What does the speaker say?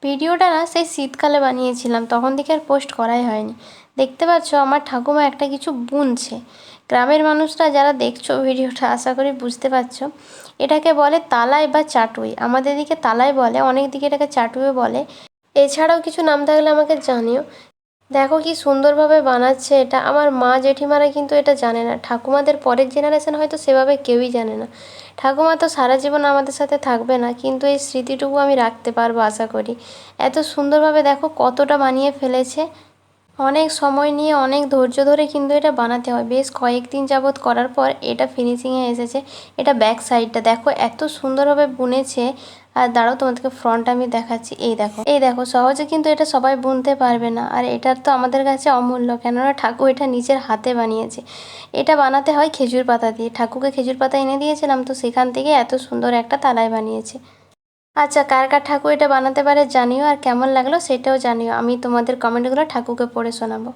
ভিডিওটা না সেই শীতকালে বানিয়েছিলাম, তখন থেকে আর পোস্ট করাই হয়নি। দেখতে পাচ্ছ আমার ঠাকুমা একটা কিছু বুনছে। গ্রামের মানুষরা যারা দেখছো ভিডিওটা আশা করি বুঝতে পারছো, এটাকে বলে তালাই বা চাটুই। আমাদের দিকে তালাই বলে, অনেক দিকে এটাকে চাটুইও বলে। এছাড়াও কিছু নাম থাকলে আমাকে জানিও। দেখো কি সুন্দরভাবে বানাচ্ছে এটা। আমার মা জেঠিমারা কিন্তু এটা জানে না, ঠাকুমাদের পরের জেনারেশন হয়তো সেভাবে কেউই জানে না। ঠাকুমা তো সারা জীবন আমাদের সাথে থাকবে না, কিন্তু এই স্মৃতিটুকু আমি রাখতে পারবো আশা করি। এত সুন্দরভাবে দেখো কতটা বানিয়ে ফেলেছে। অনেক সময় নিয়ে অনেক ধৈর্য ধরে কিন্তু এটা বানাতে হয়। বেশ কয়েকদিন যাবৎ করার পর এটা ফিনিশিংয়ে এসেছে। এটা ব্যাক সাইডটা দেখো এত সুন্দরভাবে বুনেছে। আর দাঁড়াও তোমাদেরকে ফ্রন্ট আমি দেখাচ্ছি। এই দেখো সহজে কিন্তু এটা সবাই বুনতে পারবে না, আর এটার তো আমাদের কাছে অমূল্য, কেননা ঠাকুর এটা নিজের হাতে বানিয়েছে। এটা বানাতে হয় খেজুর পাতা দিয়ে। ঠাকুরকে খেজুর পাতা এনে দিয়েছিলাম, তো সেখান থেকে এত সুন্দর একটা তালাই বানিয়েছে। আচ্ছা, কার কার ঠাকুর এটা বানাতে পারে জানিও, আর কেমন লাগলো সেটাও জানিও। আমি তোমাদের কমেন্টগুলো ঠাকুরকে পড়ে শোনাবো।